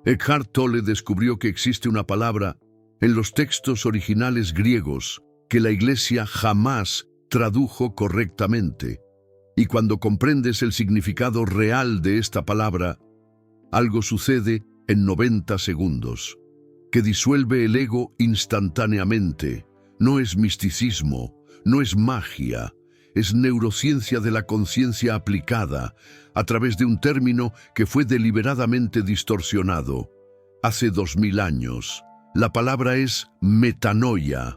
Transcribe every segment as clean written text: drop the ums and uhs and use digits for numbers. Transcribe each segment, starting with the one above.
Eckhart Tolle descubrió que existe una palabra en los textos originales griegos que la Iglesia jamás tradujo correctamente. Y cuando comprendes el significado real de esta palabra, algo sucede en 90 segundos, que disuelve el ego instantáneamente. No es misticismo, no es magia, es neurociencia de la conciencia aplicada a través de un término que fue deliberadamente distorsionado. Hace 2000 años, la palabra es metanoia.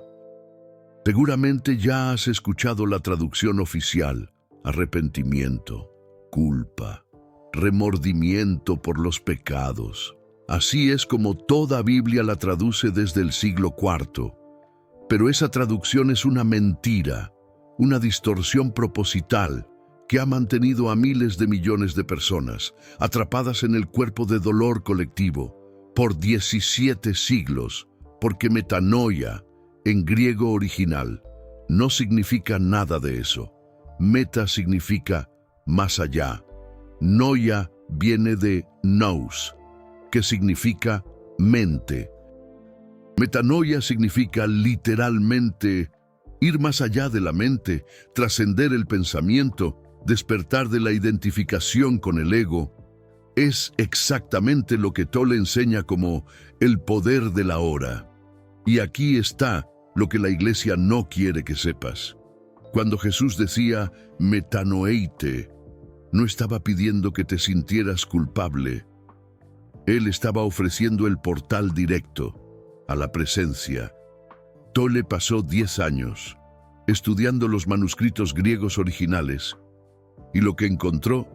Seguramente ya has escuchado la traducción oficial: arrepentimiento, culpa, remordimiento por los pecados. Así es como toda Biblia la traduce desde el siglo IV. Pero esa traducción es una mentira, una distorsión proposital que ha mantenido a miles de millones de personas atrapadas en el cuerpo de dolor colectivo por 17 siglos, porque metanoia, en griego original, no significa nada de eso. Meta significa más allá. Noia viene de nous, que significa mente. Metanoia significa literalmente ir más allá de la mente, trascender el pensamiento, despertar de la identificación con el ego. Es exactamente lo que Tolle enseña como el poder de la hora. Y aquí está lo que la Iglesia no quiere que sepas. Cuando Jesús decía metanoeite, no estaba pidiendo que te sintieras culpable. Él estaba ofreciendo el portal directo a la presencia. Tolle pasó 10 años estudiando los manuscritos griegos originales y lo que encontró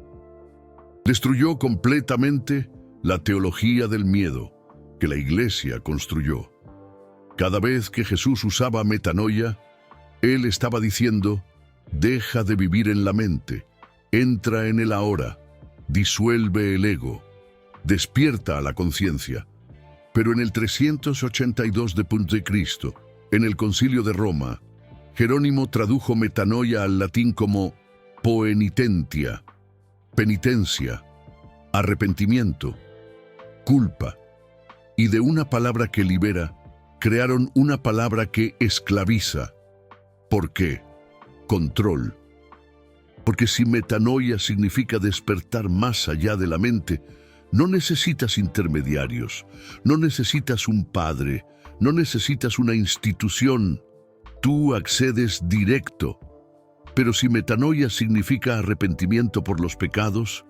destruyó completamente la teología del miedo que la Iglesia construyó. Cada vez que Jesús usaba metanoia, Él estaba diciendo: deja de vivir en la mente, entra en el ahora, disuelve el ego, despierta a la conciencia. Pero en el 382 de Cristo, en el Concilio de Roma, Jerónimo tradujo metanoia al latín como poenitentia, penitencia, arrepentimiento, culpa, y de una palabra que libera, crearon una palabra que esclaviza. ¿Por qué? Control. Porque si metanoia significa despertar más allá de la mente, no necesitas intermediarios, no necesitas un padre, no necesitas una institución. Tú accedes directo. Pero si metanoia significa arrepentimiento por los pecados,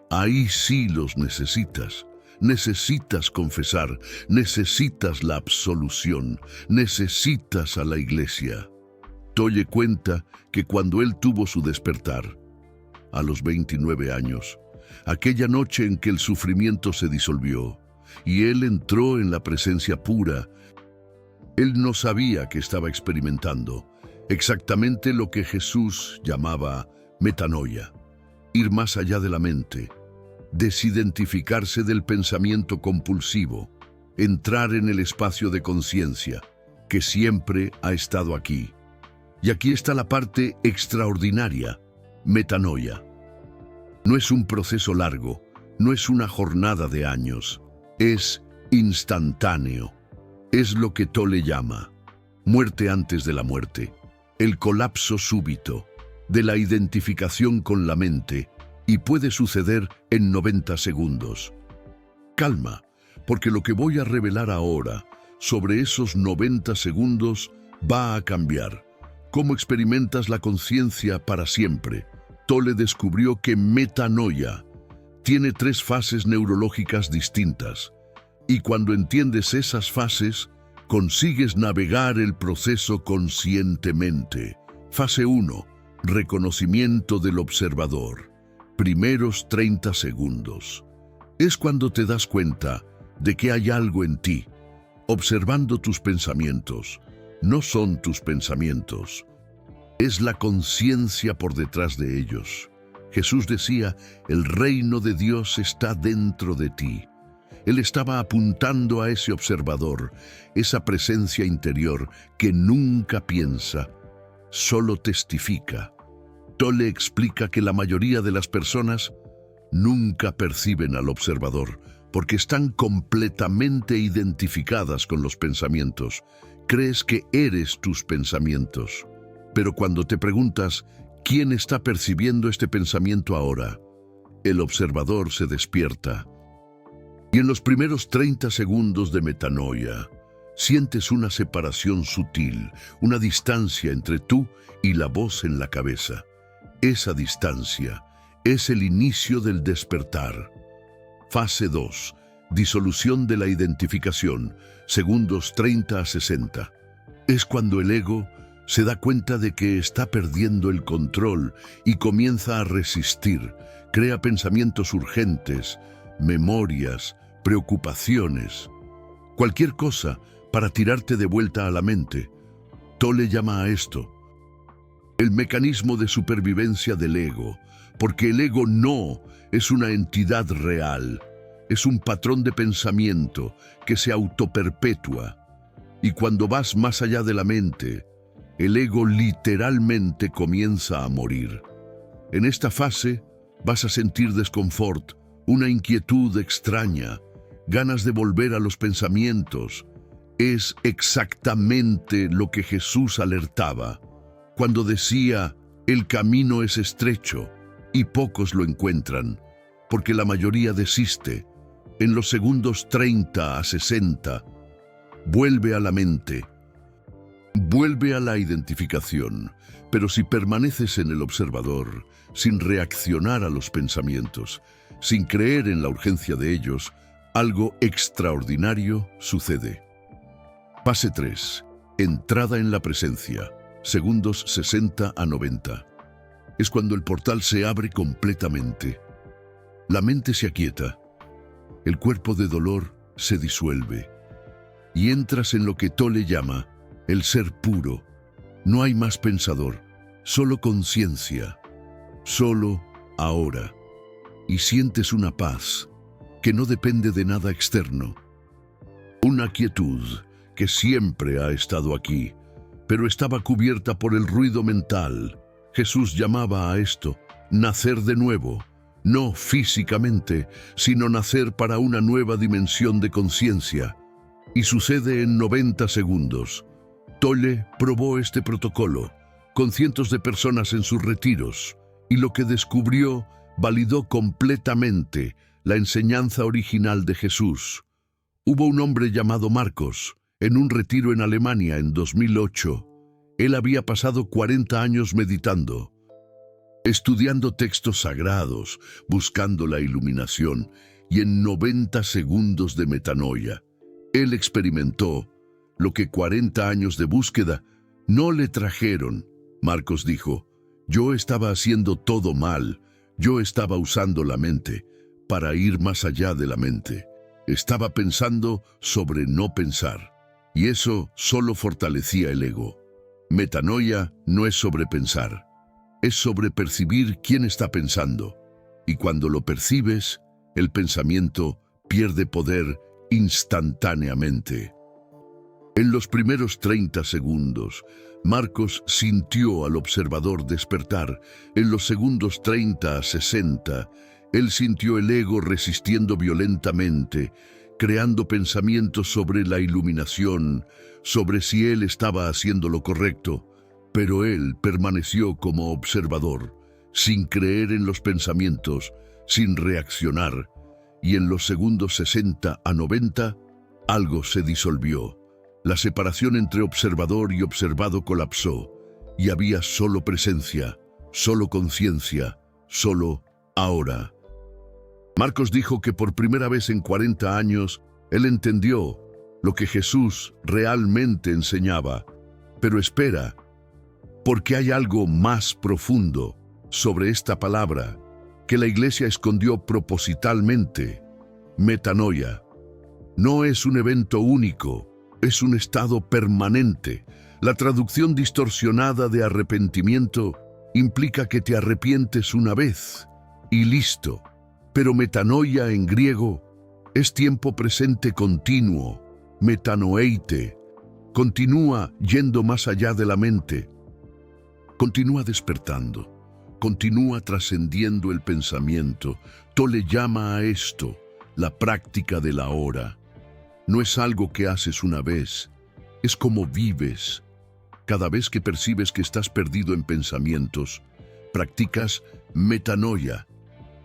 ahí sí los necesitas. Necesitas confesar, necesitas la absolución, necesitas a la Iglesia. Tolle cuenta que cuando él tuvo su despertar, a los 29 años, aquella noche en que el sufrimiento se disolvió y él entró en la presencia pura, él no sabía que estaba experimentando exactamente lo que Jesús llamaba metanoia, ir más allá de la mente, desidentificarse del pensamiento compulsivo, entrar en el espacio de conciencia que siempre ha estado aquí. Y aquí está la parte extraordinaria: metanoia. No es un proceso largo, no es una jornada de años, es instantáneo. Es lo que Tolle llama muerte antes de la muerte, el colapso súbito de la identificación con la mente, y puede suceder en 90 segundos. Calma, porque lo que voy a revelar ahora sobre esos 90 segundos va a cambiar cómo experimentas la conciencia para siempre. Tolle descubrió que metanoia tiene 3 fases neurológicas distintas, y cuando entiendes esas fases, consigues navegar el proceso conscientemente. Fase 1. Reconocimiento del observador. Primeros 30 segundos. Es cuando te das cuenta de que hay algo en ti, observando tus pensamientos. No son tus pensamientos, es la conciencia por detrás de ellos. Jesús decía: el reino de Dios está dentro de ti. Él estaba apuntando a ese observador, esa presencia interior que nunca piensa, solo testifica. Tolle explica que la mayoría de las personas nunca perciben al observador, porque están completamente identificadas con los pensamientos. Crees que eres tus pensamientos. Pero cuando te preguntas, ¿quién está percibiendo este pensamiento ahora? El observador se despierta. Y en los primeros 30 segundos de metanoia, sientes una separación sutil, una distancia entre tú y la voz en la cabeza. Esa distancia es el inicio del despertar. Fase 2. Disolución de la identificación, segundos 30 a 60. Es cuando el ego se da cuenta de que está perdiendo el control y comienza a resistir. Crea pensamientos urgentes, memorias, preocupaciones, cualquier cosa para tirarte de vuelta a la mente. Tolle llama a esto el mecanismo de supervivencia del ego, porque el ego no es una entidad real, es un patrón de pensamiento que se autoperpetúa. Y cuando vas más allá de la mente, el ego literalmente comienza a morir. En esta fase vas a sentir desconfort, una inquietud extraña, ganas de volver a los pensamientos. Es exactamente lo que Jesús alertaba cuando decía: el camino es estrecho y pocos lo encuentran, porque la mayoría desiste. En los segundos 30 a 60, vuelve a la mente, vuelve a la identificación, pero si permaneces en el observador, sin reaccionar a los pensamientos, sin creer en la urgencia de ellos, algo extraordinario sucede. Fase 3. Entrada en la presencia, segundos 60 a 90. Es cuando el portal se abre completamente. La mente se aquieta, el cuerpo de dolor se disuelve y entras en lo que Tolle llama el ser puro. No hay más pensador, solo conciencia, solo ahora. Y sientes una paz que no depende de nada externo. Una quietud que siempre ha estado aquí, pero estaba cubierta por el ruido mental. Jesús llamaba a esto nacer de nuevo, no físicamente, sino nacer para una nueva dimensión de conciencia. Y sucede en 90 segundos. Tolle probó este protocolo con cientos de personas en sus retiros, y lo que descubrió validó completamente la enseñanza original de Jesús. Hubo un hombre llamado Marcos, en un retiro en Alemania en 2008. Él había pasado 40 años meditando, estudiando textos sagrados, buscando la iluminación, y en 90 segundos de metanoia, él experimentó lo que 40 años de búsqueda no le trajeron. Marcos dijo: yo estaba haciendo todo mal, yo estaba usando la mente para ir más allá de la mente. Estaba pensando sobre no pensar, y eso solo fortalecía el ego. Metanoia no es sobre pensar, es sobre percibir quién está pensando, y cuando lo percibes, el pensamiento pierde poder instantáneamente. En los primeros 30 segundos, Marcos sintió al observador despertar. En los segundos 30 a 60, él sintió el ego resistiendo violentamente, creando pensamientos sobre la iluminación, sobre si él estaba haciendo lo correcto, pero él permaneció como observador, sin creer en los pensamientos, sin reaccionar, y en los segundos 60 a 90, algo se disolvió. La separación entre observador y observado colapsó, y había solo presencia, solo conciencia, solo ahora. Marcos dijo que por primera vez en 40 años, él entendió lo que Jesús realmente enseñaba. Pero espera, porque hay algo más profundo sobre esta palabra que la Iglesia escondió propositalmente. Metanoia no es un evento único, es un estado permanente. La traducción distorsionada de arrepentimiento implica que te arrepientes una vez y listo. Pero metanoia en griego es tiempo presente continuo, metanoeite. Continúa yendo más allá de la mente. Continúa despertando. Continúa trascendiendo el pensamiento. Tolle llama a esto la práctica de la hora. No es algo que haces una vez, es como vives. Cada vez que percibes que estás perdido en pensamientos, practicas metanoia.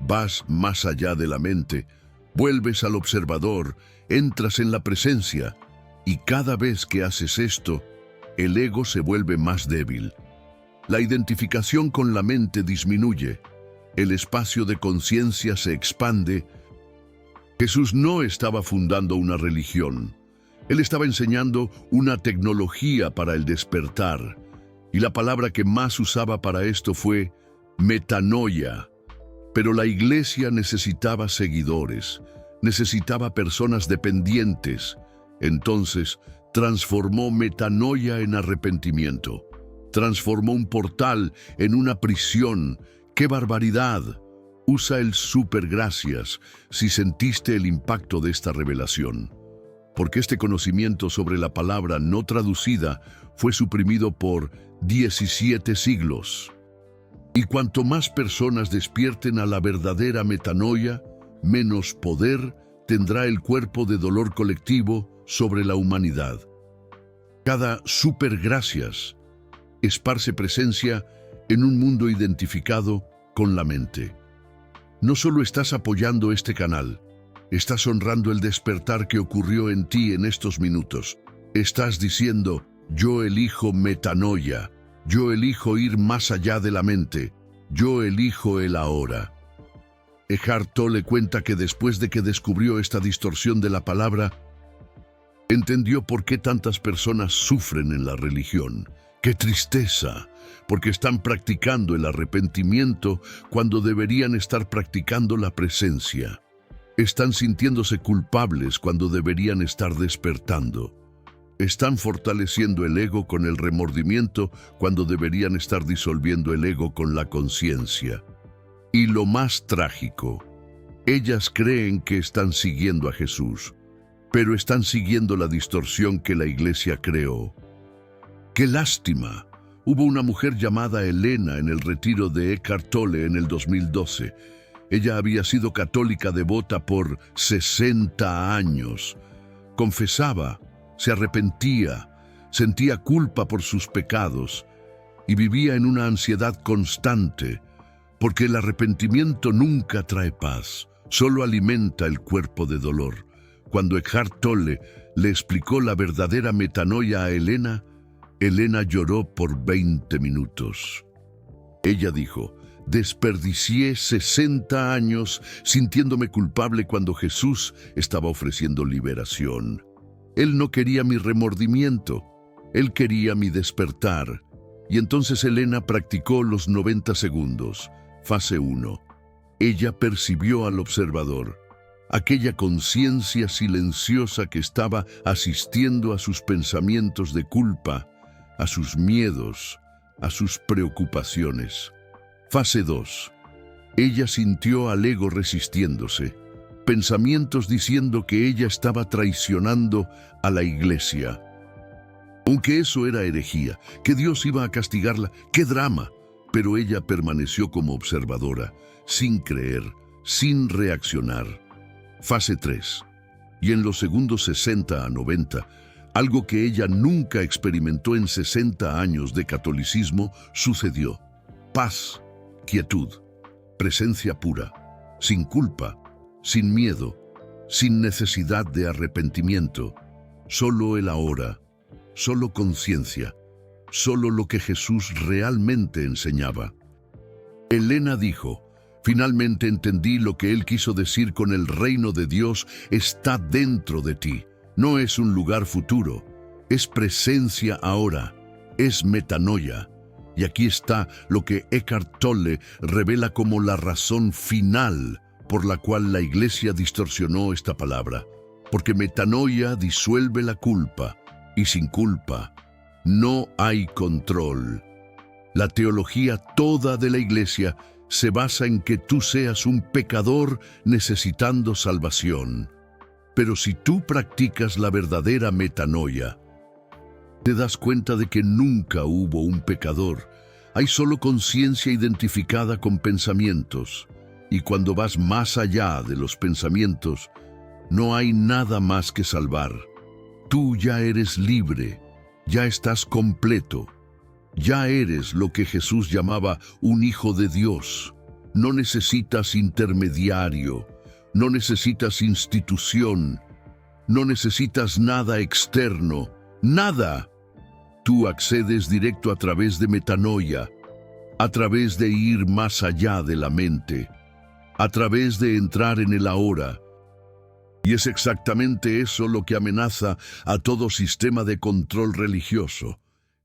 Vas más allá de la mente, vuelves al observador, entras en la presencia, y cada vez que haces esto, el ego se vuelve más débil. La identificación con la mente disminuye, el espacio de conciencia se expande. Jesús no estaba fundando una religión. Él estaba enseñando una tecnología para el despertar, y la palabra que más usaba para esto fue metanoia. Pero la iglesia necesitaba seguidores, necesitaba personas dependientes. Entonces, transformó metanoia en arrepentimiento. Transformó un portal en una prisión. ¡Qué barbaridad! Usa el supergracias si sentiste el impacto de esta revelación. Porque este conocimiento sobre la palabra no traducida fue suprimido por 17 siglos. Y cuanto más personas despierten a la verdadera metanoia, menos poder tendrá el cuerpo de dolor colectivo sobre la humanidad. Cada supergracias esparce presencia en un mundo identificado con la mente. No solo estás apoyando este canal, estás honrando el despertar que ocurrió en ti en estos minutos. Estás diciendo, yo elijo metanoia, yo elijo ir más allá de la mente, yo elijo el ahora. Eckhart Tolle cuenta que después de que descubrió esta distorsión de la palabra, entendió por qué tantas personas sufren en la religión. ¡Qué tristeza! Porque están practicando el arrepentimiento cuando deberían estar practicando la presencia. Están sintiéndose culpables cuando deberían estar despertando. Están fortaleciendo el ego con el remordimiento cuando deberían estar disolviendo el ego con la conciencia. Y lo más trágico, ellas creen que están siguiendo a Jesús, pero están siguiendo la distorsión que la iglesia creó. ¡Qué lástima! Hubo una mujer llamada Elena en el retiro de Eckhart Tolle en el 2012. Ella había sido católica devota por 60 años. Confesaba, se arrepentía, sentía culpa por sus pecados y vivía en una ansiedad constante, porque el arrepentimiento nunca trae paz, solo alimenta el cuerpo de dolor. Cuando Eckhart Tolle le explicó la verdadera metanoia a Elena, Elena lloró por 20 minutos. Ella dijo, desperdicié 60 años sintiéndome culpable cuando Jesús estaba ofreciendo liberación. Él no quería mi remordimiento, Él quería mi despertar. Y entonces Elena practicó los 90 segundos, fase 1. Ella percibió al observador, aquella conciencia silenciosa que estaba asistiendo a sus pensamientos de culpa, a sus miedos, a sus preocupaciones. Fase 2. Ella sintió al ego resistiéndose, pensamientos diciendo que ella estaba traicionando a la iglesia. Aunque eso era herejía, que Dios iba a castigarla, ¡qué drama! Pero ella permaneció como observadora, sin creer, sin reaccionar. Fase 3. Y en los segundos 60 a 90, algo que ella nunca experimentó en 60 años de catolicismo sucedió. Paz, quietud, presencia pura, sin culpa, sin miedo, sin necesidad de arrepentimiento, solo el ahora, solo conciencia, solo lo que Jesús realmente enseñaba. Elena dijo, finalmente entendí lo que él quiso decir con el reino de Dios está dentro de ti. No es un lugar futuro, es presencia ahora, es metanoia. Y aquí está lo que Eckhart Tolle revela como la razón final por la cual la iglesia distorsionó esta palabra. Porque metanoia disuelve la culpa, y sin culpa no hay control. La teología toda de la iglesia se basa en que tú seas un pecador necesitando salvación. Pero si tú practicas la verdadera metanoia, te das cuenta de que nunca hubo un pecador. Hay solo conciencia identificada con pensamientos. Y cuando vas más allá de los pensamientos, No hay nada más que salvar. Tú ya eres libre, ya estás completo. Ya eres lo que Jesús llamaba un hijo de Dios. No necesitas intermediario, no necesitas institución, no necesitas nada externo, nada. Tú accedes directo a través de metanoia, a través de ir más allá de la mente, a través de entrar en el ahora. Y es exactamente eso lo que amenaza a todo sistema de control religioso.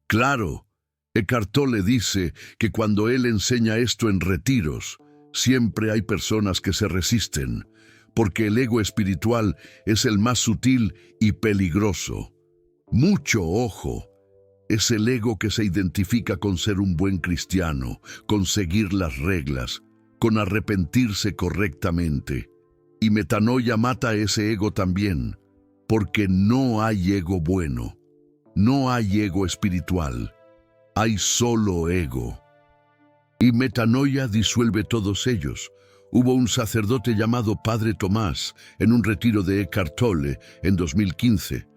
Claro, Eckhart Tolle dice que cuando él enseña esto en retiros, siempre hay personas que se resisten, porque el ego espiritual es el más sutil y peligroso. Mucho ojo, es el ego que se identifica con ser un buen cristiano, con seguir las reglas, con arrepentirse correctamente. Y metanoia mata ese ego también, porque no hay ego bueno, no hay ego espiritual. Hay solo ego. Y metanoia disuelve todos ellos. Hubo un sacerdote llamado Padre Tomás en un retiro de Eckhart Tolle en 2015.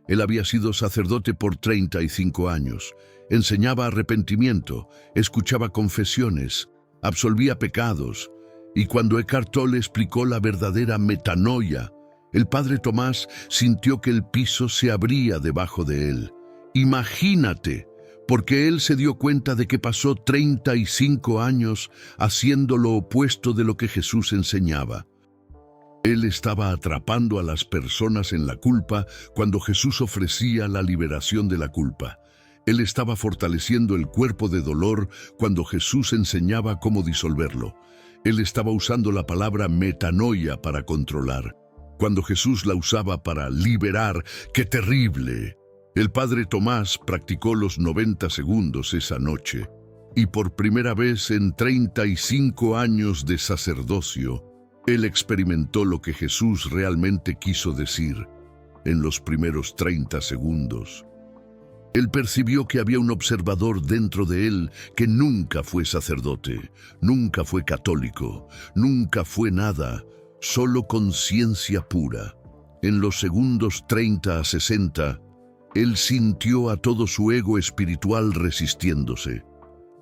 Él había sido sacerdote por 35 años. Enseñaba arrepentimiento, escuchaba confesiones, absolvía pecados. Y cuando Eckhart Tolle explicó la verdadera metanoia, el Padre Tomás sintió que el piso se abría debajo de él. Imagínate, porque él se dio cuenta de que pasó 35 años haciendo lo opuesto de lo que Jesús enseñaba. Él estaba atrapando a las personas en la culpa cuando Jesús ofrecía la liberación de la culpa. Él estaba fortaleciendo el cuerpo de dolor cuando Jesús enseñaba cómo disolverlo. Él estaba usando la palabra metanoia para controlar, cuando Jesús la usaba para liberar. ¡Qué terrible! El Padre Tomás practicó los 90 segundos esa noche, y por primera vez en 35 años de sacerdocio, él experimentó lo que Jesús realmente quiso decir en los primeros 30 segundos. Él percibió que había un observador dentro de él que nunca fue sacerdote, nunca fue católico, nunca fue nada, solo conciencia pura. En los segundos 30 a 60, él sintió a todo su ego espiritual resistiéndose.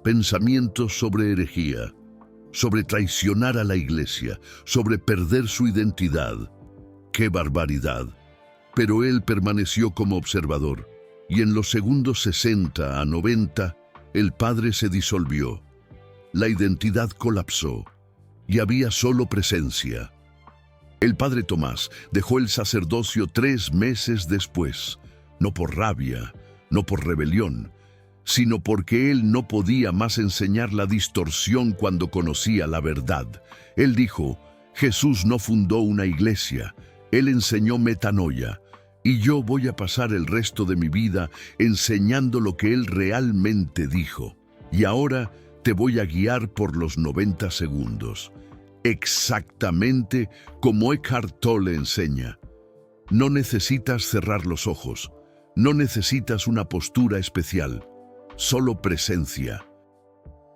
Pensamientos sobre herejía, sobre traicionar a la iglesia, sobre perder su identidad. ¡Qué barbaridad! Pero él permaneció como observador, y en los segundos 60 a 90, el Padre se disolvió. La identidad colapsó, y había solo presencia. El Padre Tomás dejó el sacerdocio 3 meses después, no por rabia, no por rebelión, sino porque él no podía más enseñar la distorsión cuando conocía la verdad. Él dijo, Jesús no fundó una iglesia, él enseñó metanoia, y yo voy a pasar el resto de mi vida enseñando lo que él realmente dijo. Y ahora te voy a guiar por los 90 segundos, exactamente como Eckhart Tolle enseña. No necesitas cerrar los ojos, no necesitas una postura especial, solo presencia.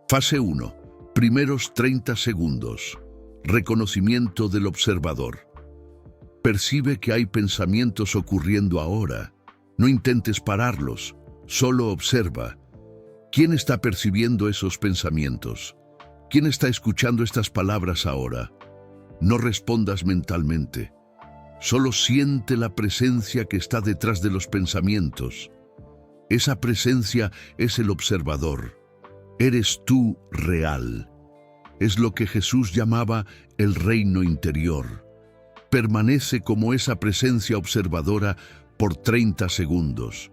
Fase 1. Primeros 30 segundos. Reconocimiento del observador. Percibe que hay pensamientos ocurriendo ahora. No intentes pararlos, solo observa. ¿Quién está percibiendo esos pensamientos? ¿Quién está escuchando estas palabras ahora? No respondas mentalmente. Solo siente la presencia que está detrás de los pensamientos. Esa presencia es el observador. Eres tú real. Es lo que Jesús llamaba el reino interior. Permanece como esa presencia observadora por 30 segundos.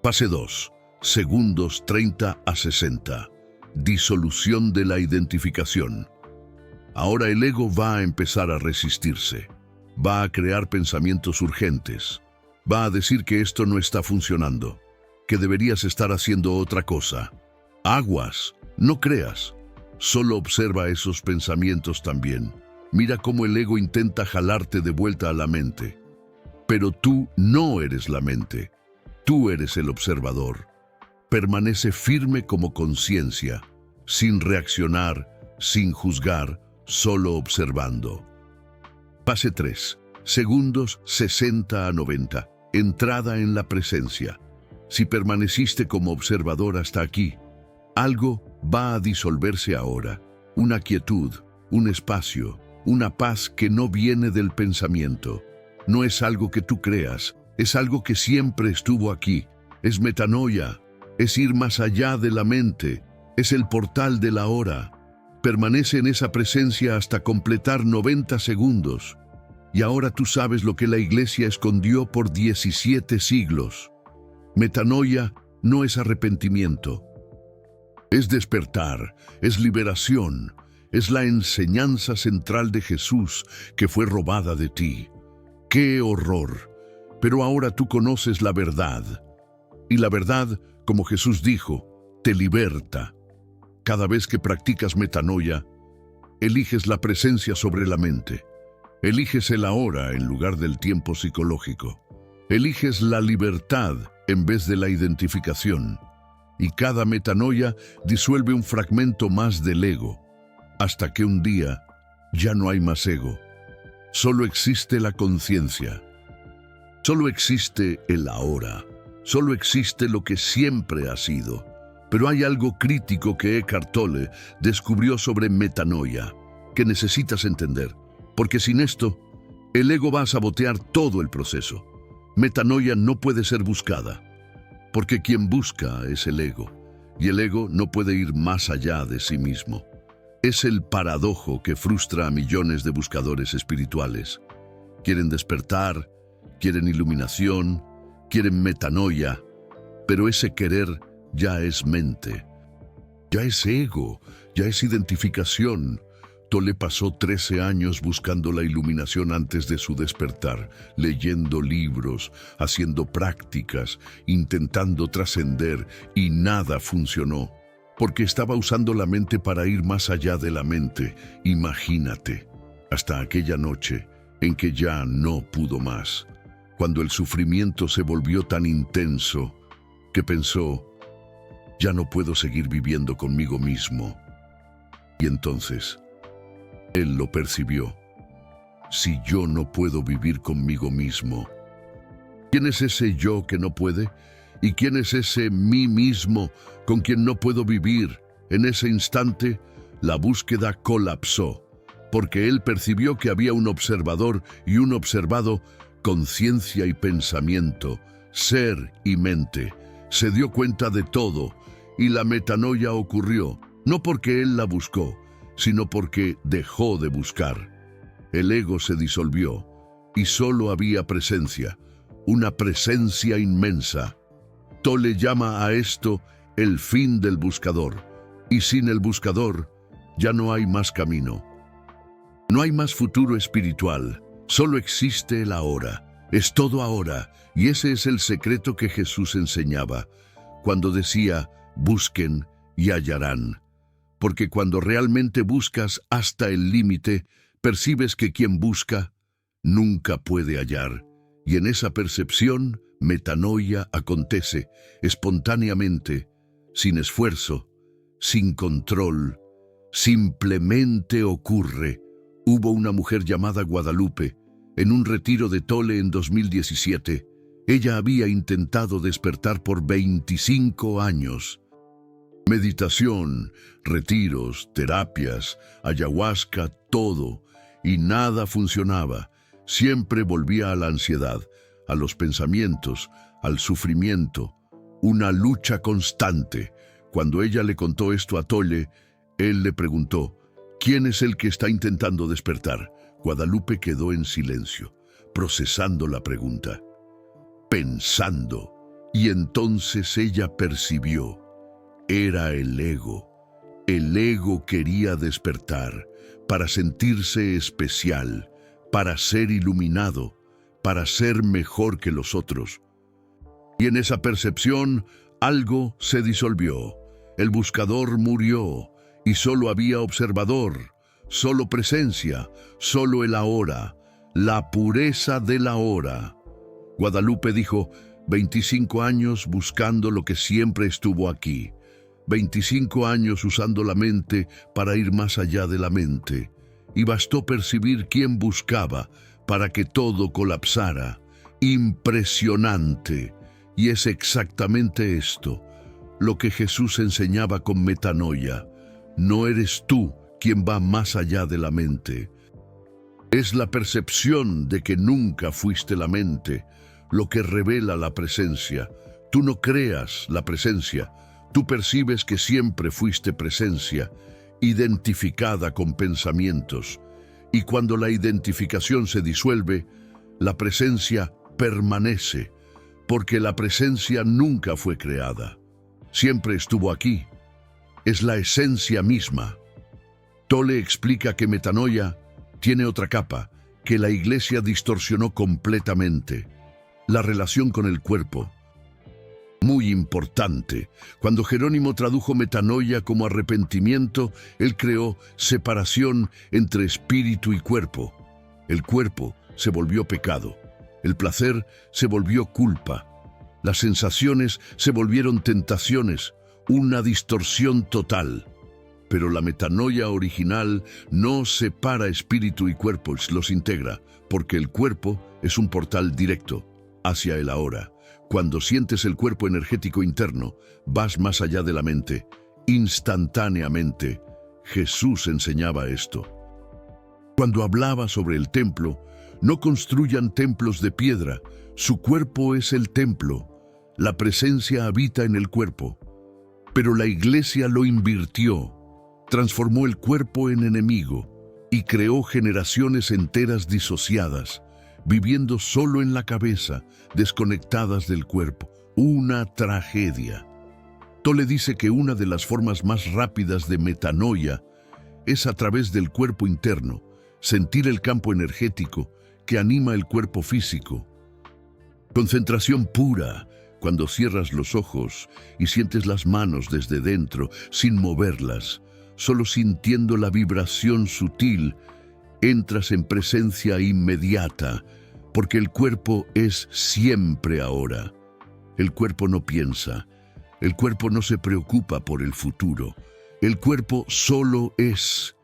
Fase 2. Segundos 30 a 60. Disolución de la identificación. Ahora el ego va a empezar a resistirse. Va a crear pensamientos urgentes. Va a decir que esto no está funcionando, que deberías estar haciendo otra cosa. Aguas, no creas. Solo observa esos pensamientos también. Mira cómo el ego intenta jalarte de vuelta a la mente. Pero tú no eres la mente. Tú eres el observador. Permanece firme como conciencia, sin reaccionar, sin juzgar, solo observando. Fase 3. segundos 60 a 90. Entrada en la presencia. Si permaneciste como observador hasta aquí, algo va a disolverse ahora. Una quietud, un espacio, una paz que no viene del pensamiento. No es algo que tú creas, es algo que siempre estuvo aquí. Es metanoia, es ir más allá de la mente, es el portal de la hora. Permanece en esa presencia hasta completar 90 segundos. Y ahora tú sabes lo que la Iglesia escondió por 17 siglos. Metanoia no es arrepentimiento. Es despertar, es liberación, es la enseñanza central de Jesús que fue robada de ti. ¡Qué horror! Pero ahora tú conoces la verdad. Y la verdad, como Jesús dijo, te liberta. Cada vez que practicas metanoia, eliges la presencia sobre la mente. Eliges el ahora en lugar del tiempo psicológico. Eliges la libertad en vez de la identificación. Y cada metanoia disuelve un fragmento más del ego, hasta que un día ya no hay más ego. Solo existe la conciencia. Solo existe el ahora. Solo existe lo que siempre ha sido. Pero hay algo crítico que Eckhart Tolle descubrió sobre metanoia, que necesitas entender, porque sin esto, el ego va a sabotear todo el proceso. Metanoia no puede ser buscada, porque quien busca es el ego, y el ego no puede ir más allá de sí mismo. Es el paradojo que frustra a millones de buscadores espirituales. Quieren despertar, quieren iluminación, quieren metanoia, pero ese querer ya es mente, ya es ego, ya es identificación. Tolle pasó 13 años buscando la iluminación antes de su despertar, leyendo libros, haciendo prácticas, intentando trascender, y nada funcionó, porque estaba usando la mente para ir más allá de la mente. Imagínate, hasta aquella noche en que ya no pudo más, cuando el sufrimiento se volvió tan intenso que pensó, ya no puedo seguir viviendo conmigo mismo. Y entonces, él lo percibió. Si yo no puedo vivir conmigo mismo, ¿quién es ese yo que no puede? ¿Y quién es ese mí mismo con quien no puedo vivir? En ese instante, la búsqueda colapsó, porque él percibió que había un observador y un observado, conciencia y pensamiento, ser y mente. Se dio cuenta de todo, y la metanoia ocurrió, no porque él la buscó, sino porque dejó de buscar. El ego se disolvió, y solo había presencia, una presencia inmensa. Tolle llama a esto el fin del buscador, y sin el buscador ya no hay más camino. No hay más futuro espiritual, solo existe el ahora, es todo ahora, y ese es el secreto que Jesús enseñaba, cuando decía, busquen y hallarán. Porque cuando realmente buscas hasta el límite, percibes que quien busca nunca puede hallar. Y en esa percepción, metanoia acontece espontáneamente, sin esfuerzo, sin control, simplemente ocurre. Hubo una mujer llamada Guadalupe, en un retiro de Tolle en 2017. Ella había intentado despertar por 25 años. Meditación, retiros, terapias, ayahuasca, todo, y nada funcionaba. Siempre volvía a la ansiedad, a los pensamientos, al sufrimiento, una lucha constante. Cuando ella le contó esto a Tolle, él le preguntó, ¿quién es el que está intentando despertar? Guadalupe quedó en silencio, procesando la pregunta, pensando, y entonces ella percibió. Era el ego. El ego quería despertar para sentirse especial, para ser iluminado, para ser mejor que los otros. Y en esa percepción, algo se disolvió. El buscador murió y solo había observador, solo presencia, solo el ahora, la pureza del ahora. Guadalupe dijo, 25 años buscando lo que siempre estuvo aquí. 25 años usando la mente para ir más allá de la mente. Y bastó percibir quién buscaba para que todo colapsara. Impresionante. Y es exactamente esto lo que Jesús enseñaba con metanoia. No eres tú quien va más allá de la mente. Es la percepción de que nunca fuiste la mente lo que revela la presencia. Tú no creas la presencia, tú percibes que siempre fuiste presencia, identificada con pensamientos. Y cuando la identificación se disuelve, la presencia permanece, porque la presencia nunca fue creada. Siempre estuvo aquí. Es la esencia misma. Tolle explica que metanoia tiene otra capa, que la Iglesia distorsionó completamente. La relación con el cuerpo. Muy importante. Cuando Jerónimo tradujo metanoia como arrepentimiento, él creó separación entre espíritu y cuerpo. El cuerpo se volvió pecado. El placer se volvió culpa. Las sensaciones se volvieron tentaciones, una distorsión total. Pero la metanoia original no separa espíritu y cuerpo, los integra, porque el cuerpo es un portal directo hacia el ahora. Cuando sientes el cuerpo energético interno, vas más allá de la mente, instantáneamente. Jesús enseñaba esto. Cuando hablaba sobre el templo, no construyan templos de piedra, su cuerpo es el templo. La presencia habita en el cuerpo. Pero la Iglesia lo invirtió, transformó el cuerpo en enemigo y creó generaciones enteras disociadas, viviendo solo en la cabeza, desconectadas del cuerpo. Una tragedia. Tolle dice que una de las formas más rápidas de metanoia es a través del cuerpo interno, sentir el campo energético que anima el cuerpo físico. Concentración pura, cuando cierras los ojos y sientes las manos desde dentro, sin moverlas, solo sintiendo la vibración sutil, entras en presencia inmediata, porque el cuerpo es siempre ahora. El cuerpo no piensa, el cuerpo no se preocupa por el futuro. El cuerpo solo es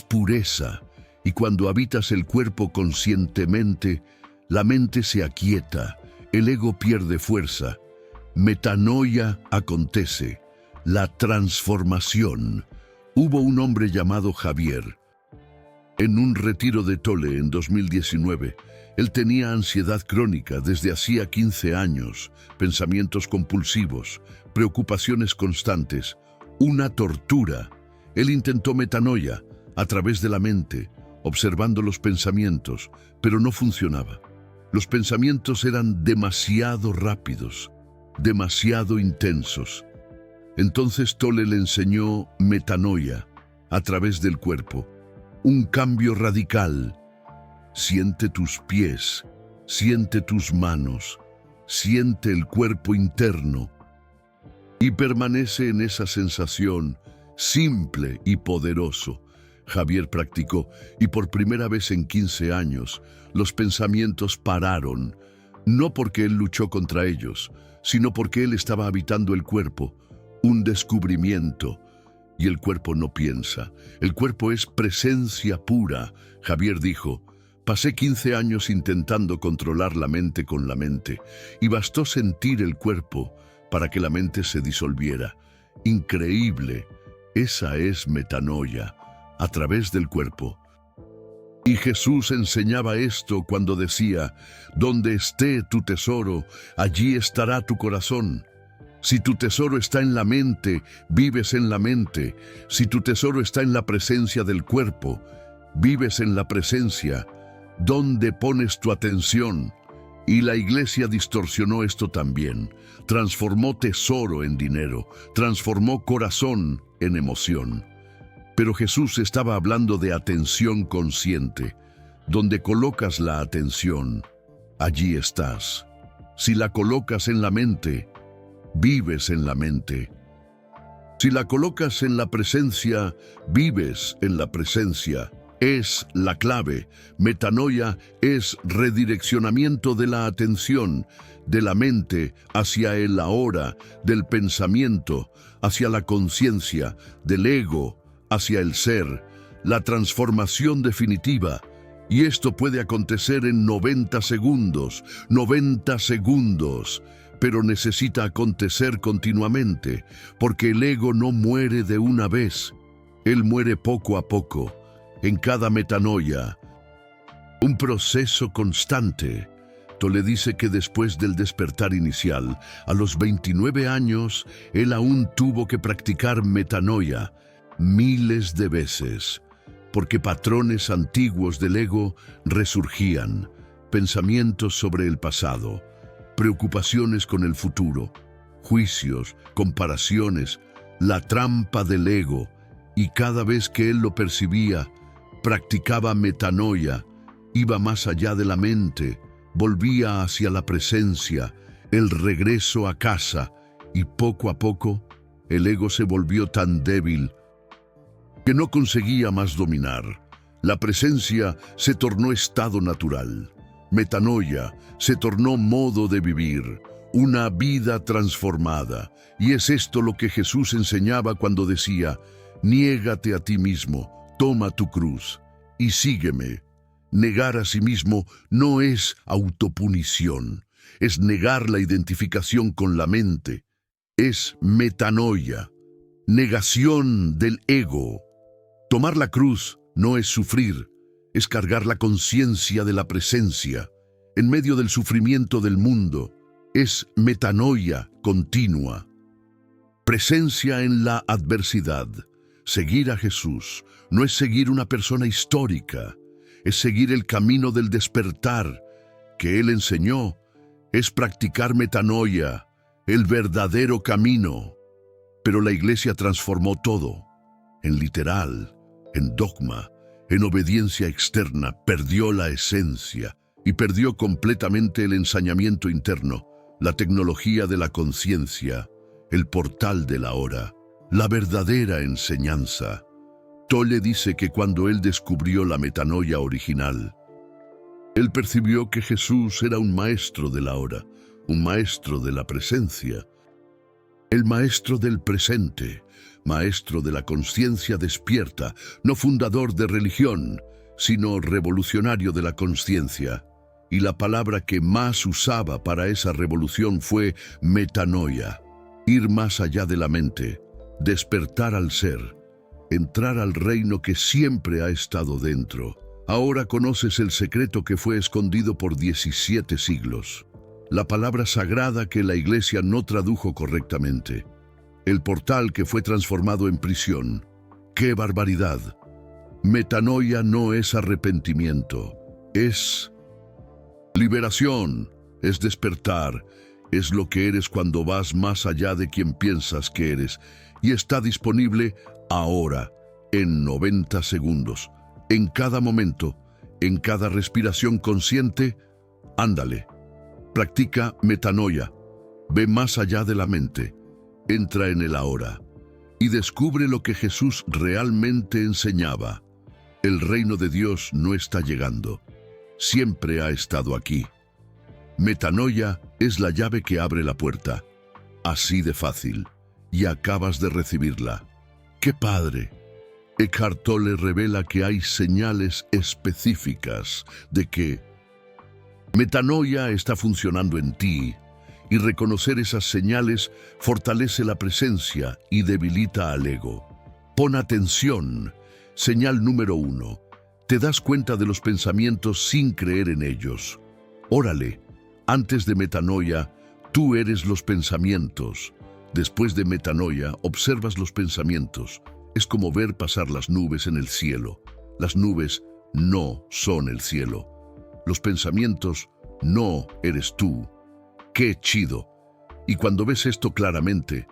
pureza, y cuando habitas el cuerpo conscientemente, la mente se aquieta, el ego pierde fuerza. Metanoia acontece, la transformación. Hubo un hombre llamado Javier. En un retiro de Tolle en 2019, él tenía ansiedad crónica desde hacía 15 años, pensamientos compulsivos, preocupaciones constantes, una tortura. Él intentó metanoia a través de la mente, observando los pensamientos, pero no funcionaba. Los pensamientos eran demasiado rápidos, demasiado intensos. Entonces Tolle le enseñó metanoia a través del cuerpo, un cambio radical. Siente tus pies, siente tus manos, siente el cuerpo interno y permanece en esa sensación simple y poderoso. Javier practicó y por primera vez en 15 años los pensamientos pararon, no porque él luchó contra ellos, sino porque él estaba habitando el cuerpo, un descubrimiento. Y el cuerpo no piensa, el cuerpo es presencia pura. Javier dijo: pasé 15 años intentando controlar la mente con la mente, y bastó sentir el cuerpo para que la mente se disolviera. Increíble, esa es metanoia, a través del cuerpo. Y Jesús enseñaba esto cuando decía: donde esté tu tesoro, allí estará tu corazón. Si tu tesoro está en la mente, vives en la mente. Si tu tesoro está en la presencia del cuerpo, vives en la presencia. ¿Dónde pones tu atención? Y la Iglesia distorsionó esto también. Transformó tesoro en dinero, transformó corazón en emoción. Pero Jesús estaba hablando de atención consciente. Donde colocas la atención, allí estás. Si la colocas en la mente, vives en la mente. Si la colocas en la presencia, vives en la presencia. Es la clave. Metanoia es redireccionamiento de la atención, de la mente hacia el ahora, del pensamiento hacia la conciencia, del ego hacia el ser, la transformación definitiva. Y esto puede acontecer en 90 segundos, 90 segundos, pero necesita acontecer continuamente, porque el ego no muere de una vez. Él muere poco a poco, en cada metanoia. Un proceso constante. Tolle dice que después del despertar inicial, a los 29 años, él aún tuvo que practicar metanoia miles de veces, porque patrones antiguos del ego resurgían, pensamientos sobre el pasado, preocupaciones con el futuro, juicios, comparaciones, la trampa del ego, y cada vez que él lo percibía, practicaba metanoia, iba más allá de la mente, volvía hacia la presencia, el regreso a casa, y poco a poco el ego se volvió tan débil que no conseguía más dominar. La presencia se tornó estado natural. Metanoia se tornó modo de vivir, una vida transformada. Y es esto lo que Jesús enseñaba cuando decía: niégate a ti mismo, toma tu cruz y sígueme. Negar a sí mismo no es autopunición, es negar la identificación con la mente, es metanoia, negación del ego. Tomar la cruz no es sufrir, es cargar la conciencia de la presencia. En medio del sufrimiento del mundo, es metanoia continua. Presencia en la adversidad. Seguir a Jesús no es seguir una persona histórica, es seguir el camino del despertar que Él enseñó, es practicar metanoia, el verdadero camino. Pero la Iglesia transformó todo, en literal, en dogma, en obediencia externa, perdió la esencia y perdió completamente el ensañamiento interno, la tecnología de la conciencia, el portal de la hora, la verdadera enseñanza. Tolle dice que cuando él descubrió la metanoia original, él percibió que Jesús era un maestro de la hora, un maestro de la presencia, el maestro del presente, maestro de la conciencia despierta, no fundador de religión, sino revolucionario de la conciencia. Y la palabra que más usaba para esa revolución fue metanoia, ir más allá de la mente, despertar al ser, entrar al reino que siempre ha estado dentro. Ahora conoces el secreto que fue escondido por 17 siglos. La palabra sagrada que la Iglesia no tradujo correctamente. El portal que fue transformado en prisión. ¡Qué barbaridad! Metanoia no es arrepentimiento, es liberación, es despertar, es lo que eres cuando vas más allá de quien piensas que eres, y está disponible ahora, en 90 segundos, en cada momento, en cada respiración consciente. Ándale, practica metanoia, ve más allá de la mente, entra en el ahora, y descubre lo que Jesús realmente enseñaba. El reino de Dios no está llegando, siempre ha estado aquí. Metanoia es la llave que abre la puerta, así de fácil, y acabas de recibirla. ¡Qué padre! Eckhart Tolle revela que hay señales específicas de que metanoia está funcionando en ti, y reconocer esas señales fortalece la presencia y debilita al ego. Pon atención. Señal número 1. Te das cuenta de los pensamientos sin creer en ellos. Órale, antes de metanoia, tú eres los pensamientos. Después de metanoia, observas los pensamientos. Es como ver pasar las nubes en el cielo. Las nubes no son el cielo. Los pensamientos no eres tú. ¡Qué chido! Y cuando ves esto claramente,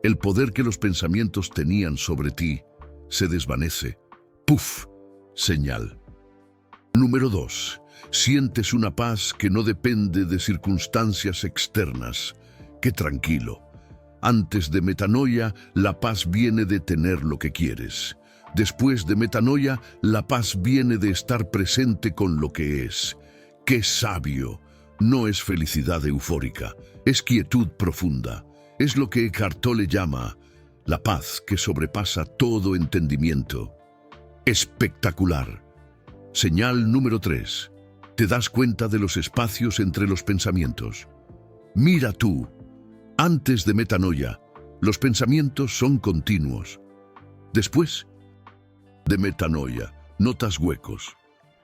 el poder que los pensamientos tenían sobre ti se desvanece. ¡Puf! Señal. Número 2. Sientes una paz que no depende de circunstancias externas. ¡Qué tranquilo! Antes de metanoia, la paz viene de tener lo que quieres. Después de metanoia, la paz viene de estar presente con lo que es. ¡Qué sabio! No es felicidad eufórica, es quietud profunda. Es lo que Eckhart Tolle llama la paz que sobrepasa todo entendimiento. Espectacular. Señal número 3. Te das cuenta de los espacios entre los pensamientos. Mira tú, antes de metanoia, los pensamientos son continuos. Después de metanoia, notas huecos,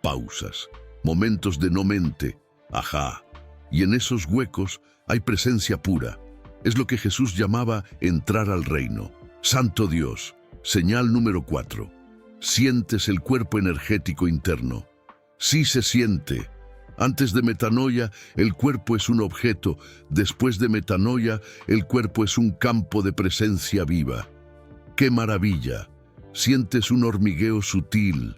pausas, momentos de no mente, ajá. Y en esos huecos hay presencia pura. Es lo que Jesús llamaba entrar al reino. Santo Dios. Señal número 4. Sientes el cuerpo energético interno. Sí se siente. Antes de metanoia, el cuerpo es un objeto. Después de metanoia, el cuerpo es un campo de presencia viva. ¡Qué maravilla! Sientes un hormigueo sutil,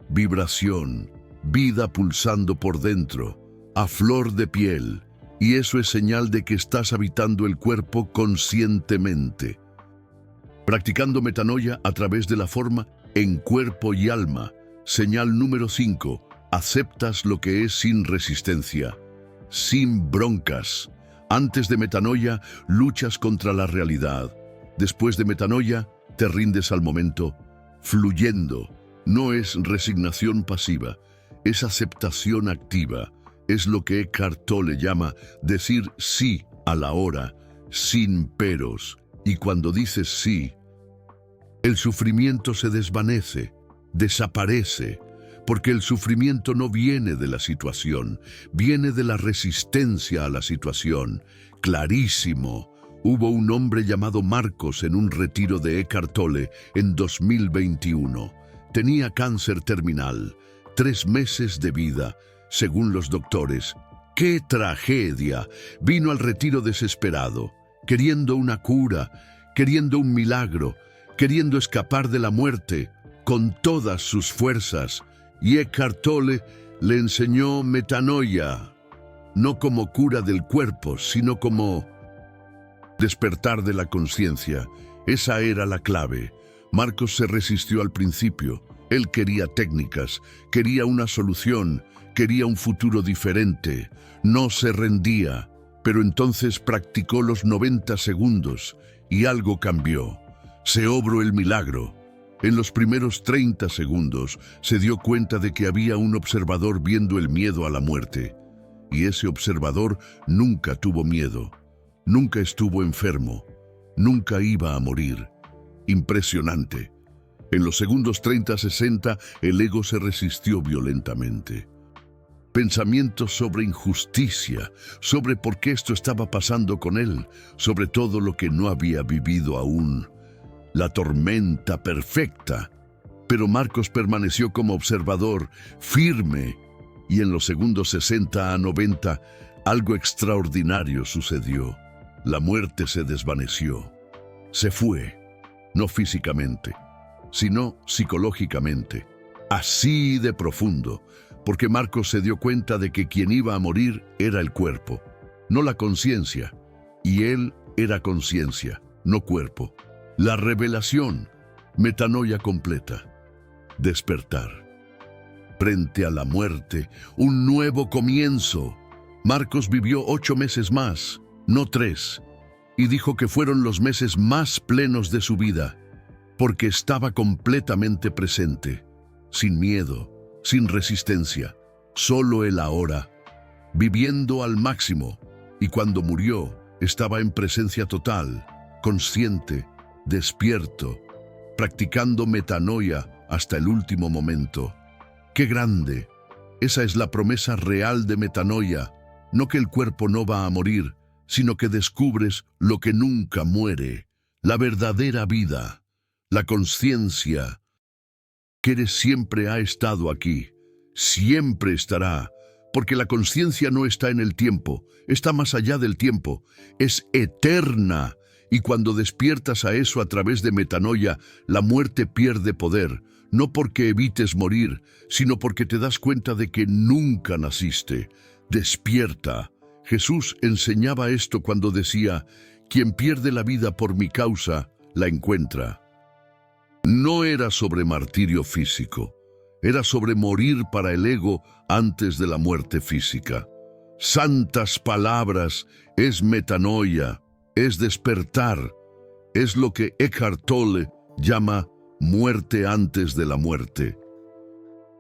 vibración, vida pulsando por dentro, a flor de piel. Y eso es señal de que estás habitando el cuerpo conscientemente. Practicando metanoia a través de la forma en cuerpo y alma. Señal número 5. Aceptas lo que es sin resistencia, sin broncas. Antes de metanoia, luchas contra la realidad. Después de metanoia, te rindes al momento, fluyendo. No es resignación pasiva, es aceptación activa. Es lo que Eckhart Tolle llama decir sí a la hora, sin peros. Y cuando dices sí, el sufrimiento se desvanece, desaparece. Porque el sufrimiento no viene de la situación, viene de la resistencia a la situación. Clarísimo. Hubo un hombre llamado Marcos en un retiro de Eckhart Tolle en 2021. Tenía cáncer terminal, 3 meses de vida, según los doctores. ¡Qué tragedia! Vino al retiro desesperado, queriendo una cura, queriendo un milagro, queriendo escapar de la muerte, con todas sus fuerzas. Y Eckhart Tolle le enseñó metanoia, no como cura del cuerpo, sino como despertar de la conciencia. Esa era la clave. Marcos se resistió al principio. Él quería técnicas, quería una solución, quería un futuro diferente. No se rendía, pero entonces practicó los 90 segundos y algo cambió. Se obró el milagro. En los primeros 30 segundos se dio cuenta de que había un observador viendo el miedo a la muerte. Y ese observador nunca tuvo miedo, nunca estuvo enfermo, nunca iba a morir. Impresionante. En los segundos 30-60 el ego se resistió violentamente. Pensamientos sobre injusticia, sobre por qué esto estaba pasando con él, sobre todo lo que no había vivido aún. La tormenta perfecta. Pero Marcos permaneció como observador, firme, y en los segundos 60-90 algo extraordinario sucedió. La muerte se desvaneció. Se fue, no físicamente, sino psicológicamente. Así de profundo, porque Marcos se dio cuenta de que quien iba a morir era el cuerpo, no la conciencia, y él era conciencia, no cuerpo. La revelación, metanoia completa, despertar. Frente a la muerte, un nuevo comienzo. Marcos vivió 8 meses más, no 3, y dijo que fueron los meses más plenos de su vida, porque estaba completamente presente, sin miedo, sin resistencia, solo el ahora, viviendo al máximo, y cuando murió, estaba en presencia total, consciente, despierto, practicando metanoia hasta el último momento. ¡Qué grande! Esa es la promesa real de metanoia, no que el cuerpo no va a morir, sino que descubres lo que nunca muere, la verdadera vida, la conciencia, que siempre ha estado aquí, siempre estará, porque la conciencia no está en el tiempo, está más allá del tiempo, es eterna. Y cuando despiertas a eso a través de metanoia, la muerte pierde poder, no porque evites morir, sino porque te das cuenta de que nunca naciste. Despierta. Jesús enseñaba esto cuando decía, quien pierde la vida por mi causa, la encuentra. No era sobre martirio físico, era sobre morir para el ego antes de la muerte física. Santas palabras, es metanoia. Es despertar, es lo que Eckhart Tolle llama muerte antes de la muerte.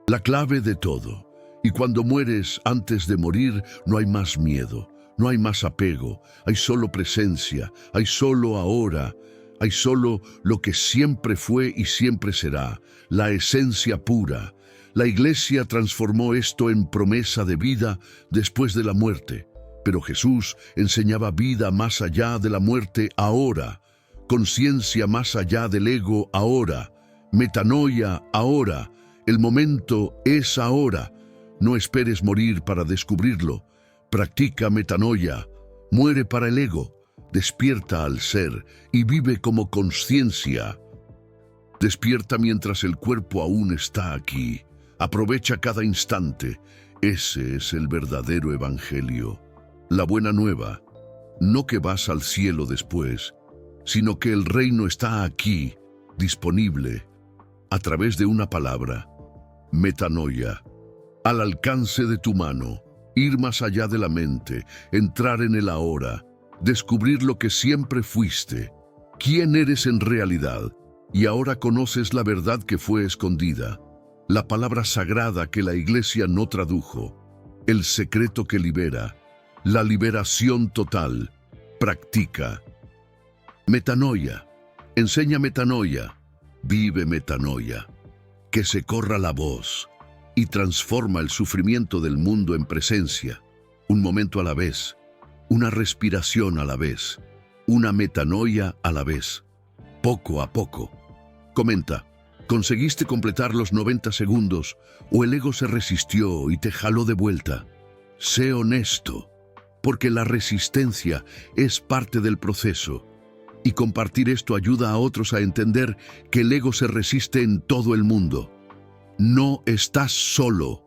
La clave de todo. Y cuando mueres antes de morir, no hay más miedo, no hay más apego, hay solo presencia, hay solo ahora, hay solo lo que siempre fue y siempre será, la esencia pura. La Iglesia transformó esto en promesa de vida después de la muerte, pero Jesús enseñaba vida más allá de la muerte ahora, conciencia más allá del ego ahora, metanoia ahora. El momento es ahora. No esperes morir para descubrirlo. Practica metanoia. Muere para el ego. Despierta al ser y vive como conciencia. Despierta mientras el cuerpo aún está aquí. Aprovecha cada instante. Ese es el verdadero evangelio. La buena nueva. No que vas al cielo después, sino que el reino está aquí, disponible, a través de una palabra. Metanoia, al alcance de tu mano, ir más allá de la mente, entrar en el ahora, descubrir lo que siempre fuiste, quién eres en realidad, y ahora conoces la verdad que fue escondida, la palabra sagrada que la Iglesia no tradujo, el secreto que libera, la liberación total. Practica. Metanoia, enseña metanoia, vive metanoia. Que se corra la voz y transforma el sufrimiento del mundo en presencia, un momento a la vez, una respiración a la vez, una metanoia a la vez, poco a poco. Comenta, ¿conseguiste completar los 90 segundos o el ego se resistió y te jaló de vuelta? Sé honesto, porque la resistencia es parte del proceso. Y compartir esto ayuda a otros a entender que el ego se resiste en todo el mundo. No estás solo.